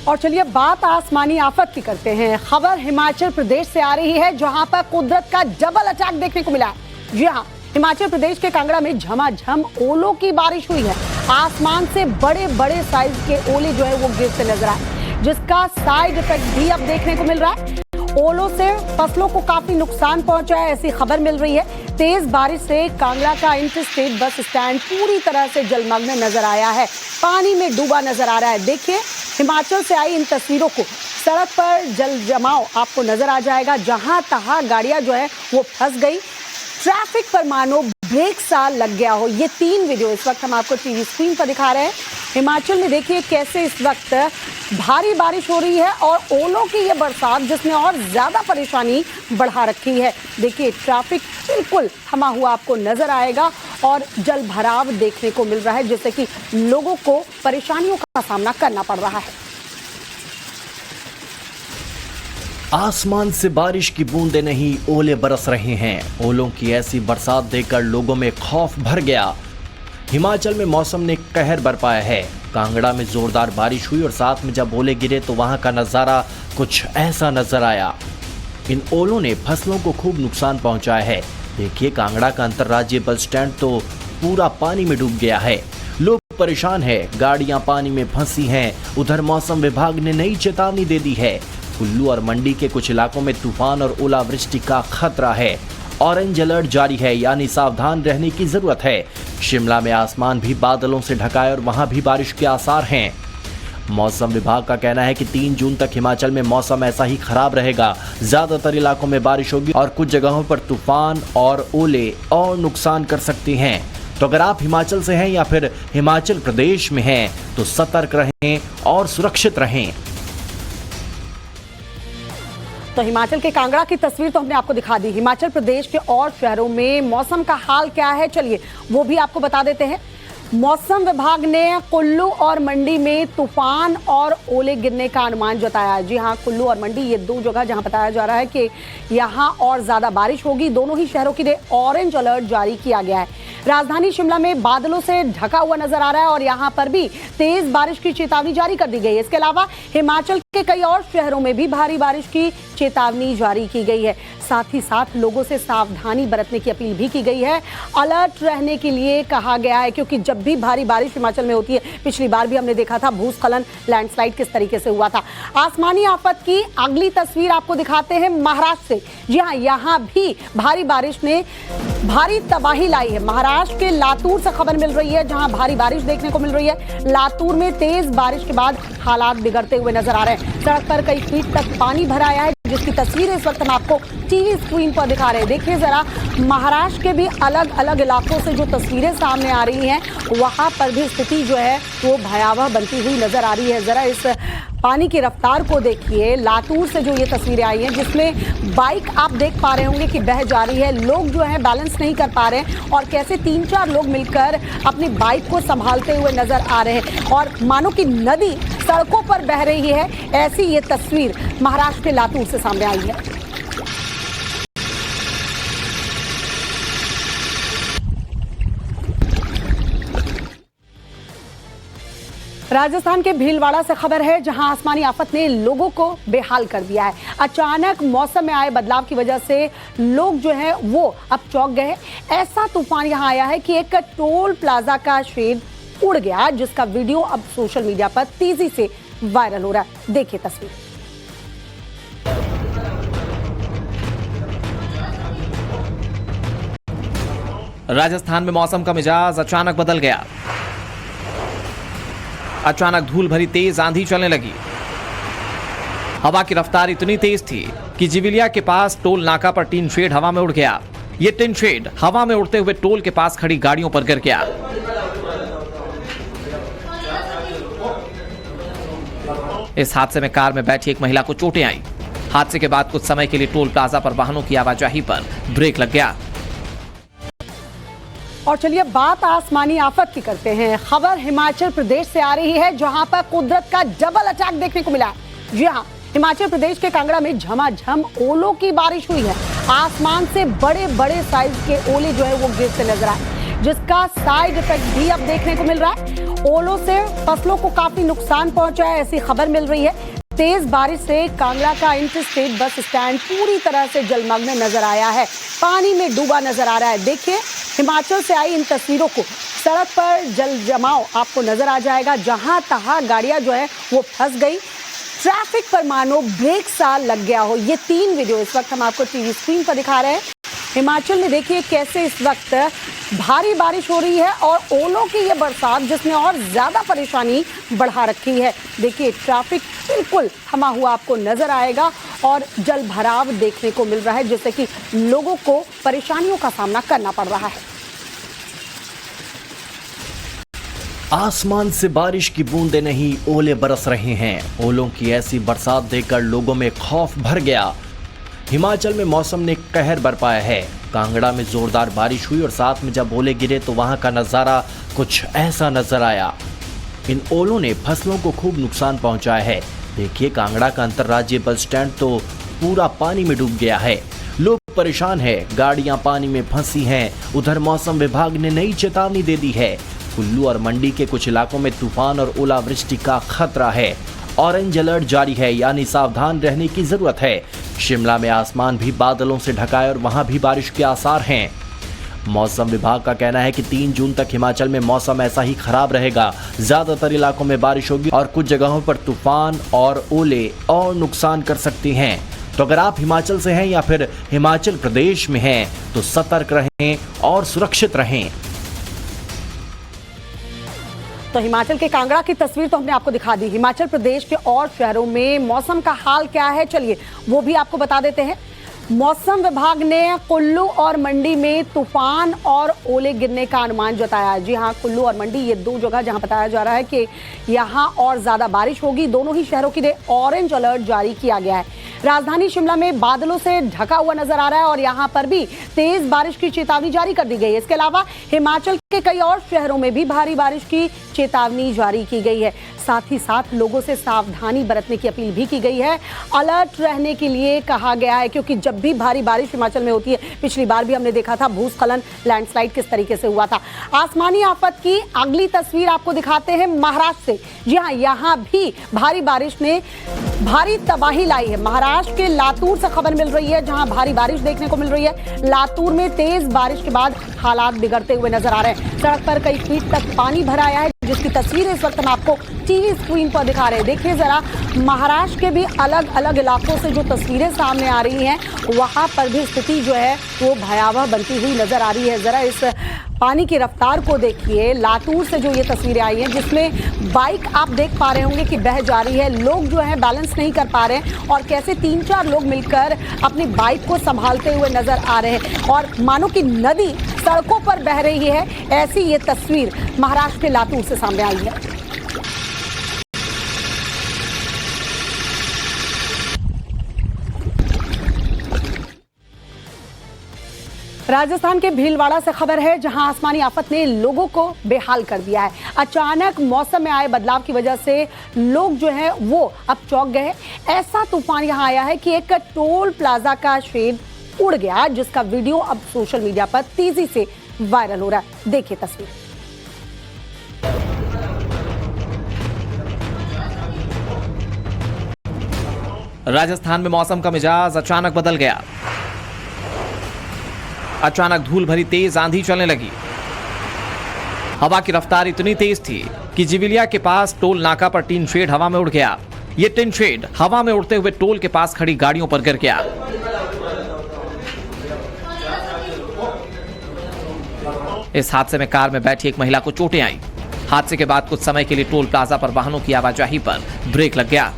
और चलिए बात आसमानी आफत की करते हैं। खबर हिमाचल प्रदेश से आ रही है, जहां पर कुदरत का डबल अटैक देखने को मिला है। जी हां, हिमाचल प्रदेश के कांगड़ा में झमाझम ओलों की बारिश हुई है। आसमान से बड़े बड़े साइज के ओले जो है वो गिरते नजर आए, जिसका साइड इफेक्ट भी अब देखने को मिल रहा है। ओलों से फसलों को काफी नुकसान पहुंचा है, ऐसी खबर मिल रही है। तेज बारिश से कांगड़ा का इंटरस्टेट बस स्टैंड पूरी तरह से जलमग्न नजर आया है, पानी में डूबा नजर आ रहा है। देखिए हिमाचल से आई इन तस्वीरों को, सड़क पर जल जमाव आपको नजर आ जाएगा, जहां तहां गाड़ियां जो है वो फंस गई। ट्रैफिक पर मानो ब्रेक सा लग गया हो। ये 3 वीडियो इस वक्त हम आपको टीवी स्क्रीन पर दिखा रहे हैं। हिमाचल में देखिए कैसे इस वक्त भारी बारिश हो रही है और ओलों की ये बरसात जिसने और ज्यादा परेशानी बढ़ा रखी है। देखिए ट्रैफिक बिल्कुल थमा हुआ आपको नजर आएगा और जल भराव देखने को मिल रहा है, जिससे कि लोगों को परेशानियों का सामना करना पड़ रहा है। आसमान से बारिश की बूंदें नहीं, ओले बरस रहे हैं। ओलों की ऐसी बरसात देखकर लोगों में खौफ भर गया। हिमाचल में मौसम ने कहर बरपाया है। कांगड़ा में जोरदार बारिश हुई और साथ में जब ओले गिरे तो वहां का नजारा कुछ ऐसा नजर आया। इन ओलों ने फसलों को खूब नुकसान पहुंचाया है। देखिए कांगड़ा का अंतर्राज्यीय बस स्टैंड तो पूरा पानी में डूब गया है। लोग परेशान हैं, गाड़ियां पानी में फंसी हैं। उधर मौसम विभाग ने नई चेतावनी दे दी है। कुल्लू और मंडी के कुछ इलाकों में तूफान और ओलावृष्टि का खतरा है। ऑरेंज अलर्ट जारी है, यानी सावधान रहने की जरूरत है। शिमला में आसमान भी बादलों से ढका है और वहां भी बारिश के आसार हैं। मौसम विभाग का कहना है कि 3 जून तक हिमाचल में मौसम ऐसा ही खराब रहेगा। ज्यादातर इलाकों में बारिश होगी और कुछ जगहों पर तूफान और ओले और नुकसान कर सकती हैं। तो अगर आप हिमाचल से हैं या फिर हिमाचल प्रदेश में हैं तो सतर्क रहें और सुरक्षित रहें। तो हिमाचल के कांगड़ा की तस्वीर तो हमने आपको दिखा दी। हिमाचल प्रदेश के और शहरों में मौसम का हाल क्या है, चलिए वो भी आपको बता देते हैं। मौसम विभाग ने कुल्लू और मंडी में तूफान और ओले गिरने का अनुमान जताया है। जी हां, कुल्लू और मंडी ये 2 जगह जहां बताया जा रहा है कि यहां और ज्यादा बारिश होगी। दोनों ही शहरों के लिए ऑरेंज अलर्ट जारी किया गया है। राजधानी शिमला में बादलों से ढका हुआ नजर आ रहा है और यहां पर भी तेज बारिश की चेतावनी जारी कर दी गई है। इसके अलावा हिमाचल के कई और शहरों में भी भारी बारिश की चेतावनी जारी की गई है। साथ ही साथ लोगों से सावधानी बरतने की अपील भी की गई है। अलर्ट रहने के लिए कहा गया है, क्योंकि जब भी भारी बारिश हिमाचल में होती है, पिछली बार भी हमने देखा था भूस्खलन, लैंडस्लाइड किस तरीके से हुआ था। आसमानी आफत की अगली तस्वीर आपको दिखाते हैं महाराष्ट्र से। जी हाँ, यहाँ भी भारी बारिश ने भारी तबाही लाई है। महाराष्ट्र के लातूर से खबर मिल रही है, जहां भारी बारिश देखने को मिल रही है। लातूर में तेज बारिश के बाद हालात बिगड़ते हुए नजर आ रहे हैं। सड़क पर कई फीट तक पानी भरा आया है, जिसकी तस्वीरें इस वक्त हम आपको टीवी स्क्रीन पर दिखा रहे हैं। देखिए जरा, महाराष्ट्र के भी अलग अलग इलाकों से जो तस्वीरें सामने आ रही हैं, वहां पर भी स्थिति जो है वो भयावह बनती हुई नजर आ रही है। जरा इस पानी की रफ्तार को देखिए। लातूर से जो ये तस्वीरें आई हैं, जिसमें बाइक आप देख पा रहे होंगे कि बह जा रही है। लोग जो है बैलेंस नहीं कर पा रहे हैं और कैसे 3-4 लोग मिलकर अपनी बाइक को संभालते हुए नजर आ रहे हैं और मानो कि नदी सड़कों पर बह रही है। ऐसी ये तस्वीर महाराष्ट्र के लातूर से सामने आई है। राजस्थान के भीलवाड़ा से खबर है, जहां आसमानी आफत ने लोगों को बेहाल कर दिया है। अचानक मौसम में आए बदलाव की वजह से लोग जो है वो अब चौंक गए। ऐसा तूफान यहां आया है कि एक टोल प्लाजा का शेड उड़ गया, जिसका वीडियो अब सोशल मीडिया पर तेजी से वायरल हो रहा है। देखिए तस्वीर। राजस्थान में मौसम का मिजाज अचानक बदल गया। अचानक धूल भरी तेज आंधी चलने लगी। हवा की रफ्तार इतनी तेज थी कि जिविलिया के पास टोल नाका पर टिन शेड हवा में उड़ गया। ये टिन शेड हवा में उड़ते हुए टोल के पास खड़ी गाड़ियों पर गिर गया। इस हादसे में कार में बैठी एक महिला को चोटें आई। हादसे के बाद कुछ समय के लिए टोल प्लाजा पर वाहनों की आवाजाही पर ब्रेक लग गया। और चलिए बात आसमानी आफत की करते हैं। खबर हिमाचल प्रदेश से आ रही है, जहां पर कुदरत का डबल अटैक देखने को मिला है। जी हां, हिमाचल प्रदेश के कांगड़ा में झमाझम ओलों की बारिश हुई है। आसमान से बड़े बड़े साइज के ओले जो है वो गिरते नजर आए। जिसका साइड इफेक्ट भी अब देखने को मिल रहा है। ओलों से फसलों को काफी नुकसान पहुंचा है, ऐसी खबर मिल रही है। तेज बारिश से कांगड़ा का इंटरस्टेट बस स्टैंड पूरी तरह से जलमग्न नजर आया है, पानी में डूबा नजर आ रहा है। देखिए हिमाचल से आई इन तस्वीरों को, सड़क पर जल जमाव आपको नजर आ जाएगा, जहां तहां गाड़ियां जो है वो फंस गई, ट्रैफिक पर मानो ब्रेक सा लग गया हो। ये 3 वीडियो इस वक्त हम आपको टीवी स्क्रीन पर दिखा रहे हैं। हिमाचल में देखिए कैसे इस वक्त भारी बारिश हो रही है और ओलों की ये बरसात जिसने और ज्यादा परेशानी बढ़ा रखी है। देखिए ट्रैफिक बिल्कुल थमा हुआ आपको नजर आएगा और जल भराव देखने को मिल रहा है, जिससे कि लोगों को परेशानियों का सामना करना पड़ रहा है। आसमान से बारिश की बूंदें नहीं, ओले बरस रहे हैं। ओलों की ऐसी बरसात देखकर लोगों में खौफ भर गया। हिमाचल में मौसम ने कहर बरपाया है। कांगड़ा में जोरदार बारिश हुई और साथ में जब ओले गिरे तो वहां का नजारा कुछ ऐसा नजर आया। इन ओलों ने फसलों को खूब नुकसान पहुंचाया है। देखिए कांगड़ा का अंतर्राज्यीय बस स्टैंड तो पूरा पानी में डूब गया है। लोग परेशान हैं, गाड़ियां पानी में फंसी हैं। उधर मौसम विभाग ने नई चेतावनी दे दी है। कुल्लू और मंडी के कुछ इलाकों में तूफान और ओलावृष्टि का खतरा है। ऑरेंज अलर्ट जारी है, यानी सावधान रहने की जरूरत है। शिमला में आसमान भी बादलों से ढका है और वहां भी बारिश के आसार हैं। मौसम विभाग का कहना है कि 3 जून तक हिमाचल में मौसम ऐसा ही खराब रहेगा। ज्यादातर इलाकों में बारिश होगी और कुछ जगहों पर तूफान और ओले और नुकसान कर सकती हैं। तो अगर आप हिमाचल से हैं या फिर हिमाचल प्रदेश में हैं तो सतर्क रहें और सुरक्षित रहें। तो हिमाचल के कांगड़ा की तस्वीर तो हमने आपको दिखा दी। हिमाचल प्रदेश के और शहरों में मौसम का हाल क्या है, चलिए वो भी आपको बता देते हैं। मौसम विभाग ने कुल्लू और मंडी में तूफान और ओले गिरने का अनुमान जताया है। जी हां, कुल्लू और मंडी ये 2 जगह जहां बताया जा रहा है कि यहां और ज्यादा बारिश होगी। दोनों ही शहरों के लिए ऑरेंज अलर्ट जारी किया गया है। राजधानी शिमला में बादलों से ढका हुआ नजर आ रहा है और यहां पर भी तेज बारिश की चेतावनी जारी कर दी गई है। इसके अलावा हिमाचल के कई और शहरों में भी भारी बारिश की चेतावनी जारी की गई है। साथ ही साथ लोगों से सावधानी बरतने की अपील भी की गई है। अलर्ट रहने के लिए कहा गया है, क्योंकि जब भी भारी बारिश हिमाचल में होती है, पिछली बार भी हमने देखा था भूस्खलन, लैंडस्लाइड किस तरीके से हुआ था। आसमानी आफत की अगली तस्वीर आपको दिखाते हैं महाराष्ट्र से। जी हाँ, यहाँ भी भारी बारिश ने भारी तबाही लाई है। महाराष्ट्र के लातूर से खबर मिल रही है, जहां भारी बारिश देखने को मिल रही है। लातूर में तेज बारिश के बाद हालात बिगड़ते हुए नजर आ रहे हैं। सड़क पर कई फीट तक पानी भरा आया है, जिसकी तस्वीरें इस वक्त हम आपको टीवी स्क्रीन पर दिखा रहे हैं। देखिए जरा, महाराष्ट्र के भी अलग अलग इलाकों से जो तस्वीरें सामने आ रही हैं, वहां पर भी स्थिति जो है वो भयावह बनती हुई नजर आ रही है। जरा इस पानी की रफ्तार को देखिए। लातूर से जो ये तस्वीरें आई हैं, जिसमें बाइक आप देख पा रहे होंगे कि बह जा रही है। लोग जो है बैलेंस नहीं कर पा रहे हैं और कैसे 3-4 लोग मिलकर अपनी बाइक को संभालते हुए नजर आ रहे हैं और मानो कि नदी सड़कों पर बह रही है। ऐसी ये तस्वीर महाराष्ट्र के लातूर से सामने आई है। राजस्थान के भीलवाड़ा से खबर है, जहां आसमानी आफत ने लोगों को बेहाल कर दिया है। अचानक मौसम में आए बदलाव की वजह से लोग जो है वो अब चौंक गए। ऐसा तूफान यहां आया है कि एक टोल प्लाजा का शेड उड़ गया, जिसका वीडियो अब सोशल मीडिया पर तेजी से वायरल हो रहा है। देखिए तस्वीर। राजस्थान में मौसम का मिजाज अचानक बदल गया। अचानक धूल भरी तेज आंधी चलने लगी। हवा की रफ्तार इतनी तेज थी कि जिविलिया के पास टोल नाका पर टीन शेड हवा में उड़ गया। ये टीन शेड हवा में उड़ते हुए टोल के पास खड़ी गाड़ियों पर गिर गया। इस हादसे में कार में बैठी एक महिला को चोटें आई। हादसे के बाद कुछ समय के लिए टोल प्लाजा पर वाहनों की आवाजाही पर ब्रेक लग गया।